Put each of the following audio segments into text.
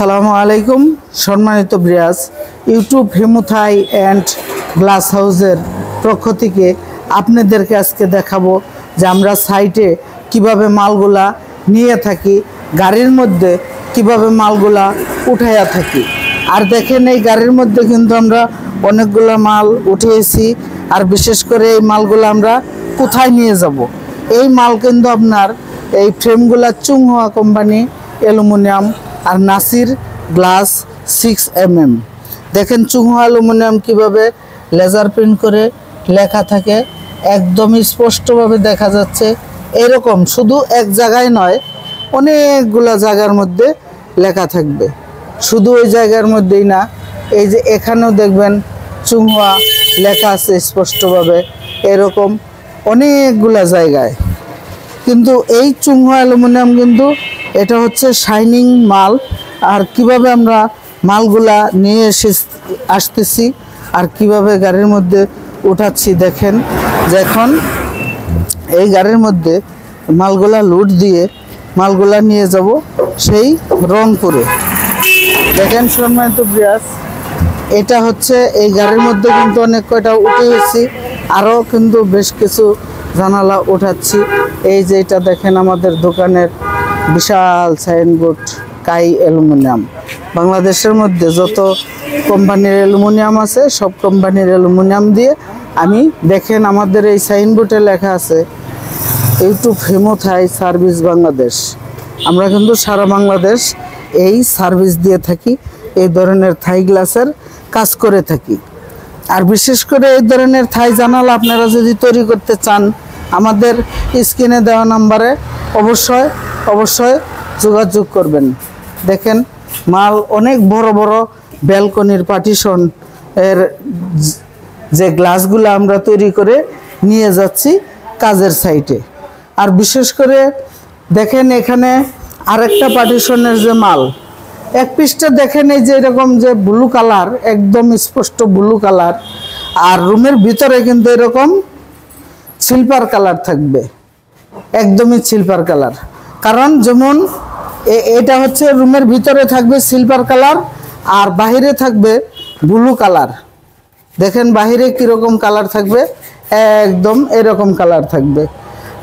আসসালামু আলাইকুম সম্মানিত ব্রিয়াস ইউটিউব হিমুথাই অ্যান্ড গ্লাস হাউসের পক্ষ থেকে আপনাদেরকে আজকে দেখাবো যে আমরা সাইটে কিভাবে মালগুলা নিয়ে থাকি, গাড়ির মধ্যে কিভাবে মালগুলা উঠাইয়া থাকি। আর দেখেন এই গাড়ির মধ্যে কিন্তু আমরা অনেকগুলো মাল উঠিয়েছি। আর বিশেষ করে এই মালগুলো আমরা কোথায় নিয়ে যাব, এই মাল কিন্তু আপনার এই ফ্রেমগুলা চুংহোয়া কোম্পানি অ্যালুমিনিয়াম আর নাসির গ্লাস 6mm। দেখেন চুংহোয়া অ্যালুমিনিয়াম কিভাবে লেজার প্রিন্ট করে লেখা থাকে, একদম স্পষ্টভাবে দেখা যাচ্ছে। এরকম শুধু এক জায়গায় নয়, অনেকগুলা জায়গার মধ্যে লেখা থাকবে। শুধু ওই জায়গার মধ্যেই না, এই যে এখানেও দেখবেন চুংহোয়া লেখা আছে স্পষ্টভাবে, এরকম অনেকগুলা জায়গায়। কিন্তু এই চুংহোয়া অ্যালুমিনিয়াম কিন্তু এটা হচ্ছে শাইনিং মাল। আর কিভাবে আমরা মালগুলা নিয়ে আসতেছি আর কিভাবে গাড়ির মধ্যে উঠাচ্ছি দেখেন। যখন এই গাড়ির মধ্যে মালগুলা লোড দিয়ে মালগুলা নিয়ে যাব সেই রংপুরে। দেখেন সম্মানিত ব্রিয়াস, এটা হচ্ছে এই গাড়ির মধ্যে কিন্তু অনেক কয়টা উঠিয়েছি, আরও কিন্তু বেশ কিছু জানালা উঠাচ্ছি। এই যে এটা দেখেন আমাদের দোকানের বিশাল সাইনবোর্ড কাই অ্যালুমিনিয়াম। বাংলাদেশের মধ্যে যত কোম্পানির অ্যালুমিনিয়াম আছে সব কোম্পানির অ্যালুমিনিয়াম দিয়ে আমি দেখেন আমাদের এই সাইনবোর্ডে লেখা আছে ইউটিউব হিমুথাই সার্ভিস বাংলাদেশ। আমরা কিন্তু সারা বাংলাদেশ এই সার্ভিস দিয়ে থাকি, এই ধরনের থাই গ্লাসের কাজ করে থাকি। আর বিশেষ করে এই ধরনের থাই জানালা আপনারা যদি তৈরি করতে চান, আমাদের স্ক্রিনে দেওয়া নাম্বারে অবশ্যই যোগাযোগ করবেন। দেখেন মাল অনেক বড় বড় ব্যালকনির পার্টিশন এর যে গ্লাসগুলো আমরা তৈরি করে নিয়ে যাচ্ছি কাজের সাইটে। আর বিশেষ করে দেখেন এখানে আরেকটা পার্টিশনের যে মাল এক পিসটা দেখেন, এই যে এরকম যে ব্লু কালার, একদম স্পষ্ট ব্লু কালার। আর রুমের ভিতরে কিন্তু এরকম সিলভার কালার থাকবে, একদমই সিলভার কালার। কারণ যেমন এটা হচ্ছে রুমের ভিতরে থাকবে সিলভার কালার আর বাহিরে থাকবে ব্লু কালার। দেখেন বাহিরে কীরকম কালার থাকবে, একদম এরকম কালার থাকবে।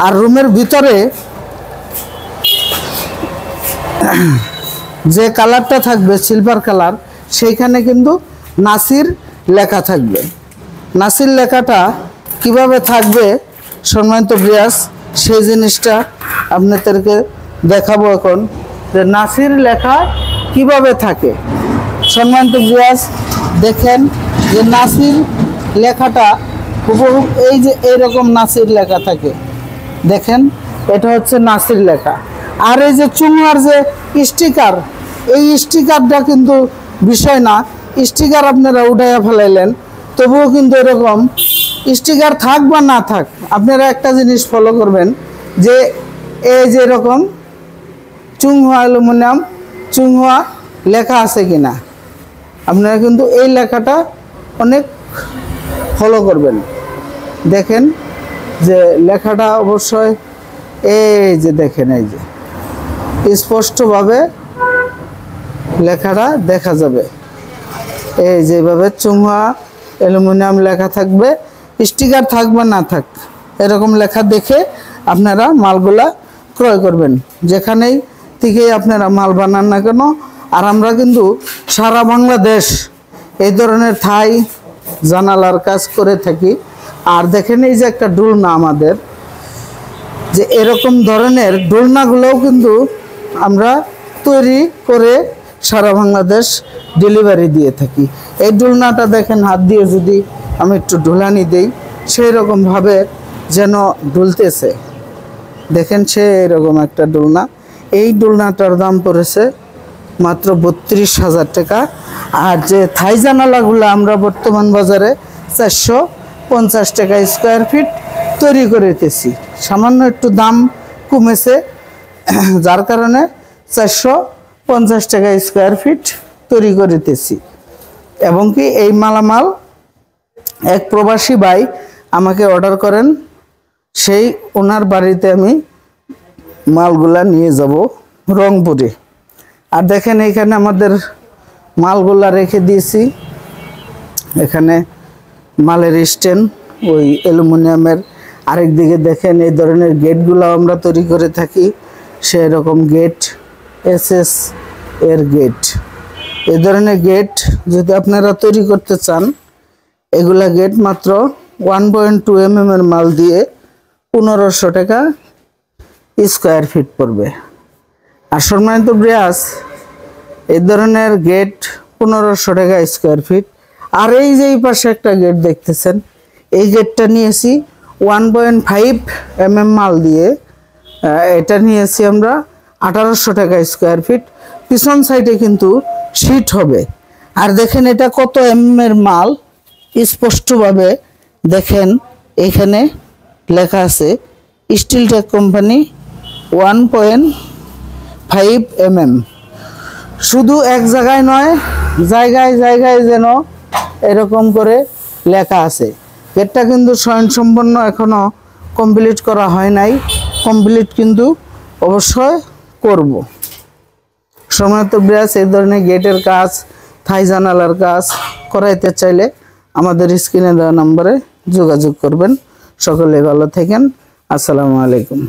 আর রুমের ভিতরে যে কালারটা থাকবে সিলভার কালার, সেইখানে কিন্তু নাসির লেখা থাকবে। নাসির লেখাটা কিভাবে থাকবে সম্মানিত ব্রিয়াস, সেই জিনিসটা আপনাদেরকে দেখাবো এখন, যে নাসির লেখা কিভাবে থাকে। সম্মানিত ব্রিয়াস দেখেন যে নাসির লেখাটা হুবহু এই যে এইরকম নাসির লেখা থাকে। দেখেন এটা হচ্ছে নাসির লেখা। আর এই যে চুংহার যে স্টিকার, এই স্টিকারটা কিন্তু বিষয় না, স্টিকার আপনারা উঠাইয়া ফেলাইলেন, তবুও কিন্তু এরকম স্টিকার থাক বা না থাক, আপনারা একটা জিনিস ফলো করবেন যে এই যে এরকম চুংহোয়া অ্যালুমিনিয়াম চুংহোয়া লেখা আছে কিনা, আপনারা কিন্তু এই লেখাটা অনেক ফলো করবেন। দেখেন যে লেখাটা অবশ্যই এই যে দেখেন এই যে স্পষ্টভাবে লেখাটা দেখা যাবে। এই যেভাবে চুংহোয়া অ্যালুমিনিয়াম লেখা থাকবে, স্টিকার থাকবে না থাক, এরকম লেখা দেখে আপনারা মালগুলা ক্রয় করবেন, যেখানেই থেকেই আপনারা মাল বানান না কেন। আর আমরা কিন্তু সারা বাংলাদেশ এই ধরনের থাই জানালার কাজ করে থাকি। আর দেখেন এই যে একটা ডোলনা, আমাদের যে এরকম ধরনের ডোলনাগুলোও কিন্তু আমরা তৈরি করে সারা বাংলাদেশ ডেলিভারি দিয়ে থাকি। এই ডোলনাটা দেখেন হাত দিয়ে যদি আমি একটু ঢোলানি দেই, সেই রকমভাবে যেন ডুলতেছে। দেখেন সে এরকম একটা ডোলনা। এই ডোলনাটার দাম পড়েছে মাত্র 32,000 টাকা। আর যে থাই জানালাগুলো আমরা বর্তমান বাজারে 450 টাকা স্কোয়ার ফিট তৈরি করেতেছি। সামান্য একটু দাম কমেছে, যার কারণে 450 টাকা স্কোয়ার ফিট তৈরি করিতেছি। এবং কি এই মালামাল এক প্রবাসী ভাই আমাকে অর্ডার করেন, সেই ওনার বাড়িতে আমি মালগুলা নিয়ে যাব রংপুরে। আর দেখেন এখানে আমাদের মালগুলা রেখে দিয়েছি। এখানে মালের স্ট্যান্ড ওই অ্যালুমিনিয়ামের। আরেক দিকে দেখেন এই ধরনের গেটগুলো আমরা তৈরি করে থাকি, সেই রকম গেট, এসএস এর গেট। এই ধরনের গেট যদি আপনারা তৈরি করতে চান, এগুলা গেট মাত্র 1.2 mm এর মাল দিয়ে 1500 টাকা স্কোয়ার ফিট পড়বে। আর সম্মানিত ব্রিয়াস, এই ধরনের গেট 1500 টাকা স্কোয়ার ফিট। আর এই যে এই পাশে একটা গেট দেখতেছেন, এই গেটটা নিয়েছি 1.5 mm মাল দিয়ে, এটা নিয়েছি আমরা 1800 টাকা স্কোয়ার ফিট। পিছন সাইডে কিন্তু শীট হবে। আর দেখেন এটা কত mm এর মাল, স্পষ্টভাবে দেখেন এখানে লেখা আছে স্টিলটেক কোম্পানি 1.5 mm। শুধু এক জায়গায় নয়, জায়গায় জায়গায় যেন এরকম করে লেখা আছে। গেটটা কিন্তু স্বয়ংসম্পন্ন এখনো কমপ্লিট করা হয় নাই, কমপ্লিট কিন্তু অবশ্যই করব। সম্মানিত ব্রিয়াস, এই ধরনের গেটের কাজ, থাই জানালার কাজ করাইতে চাইলে আমাদের স্ক্রিনে দেওয়া নম্বরে যোগাযোগ করবেন। সকলে ভালো থাকেন। আসসালামু আলাইকুম।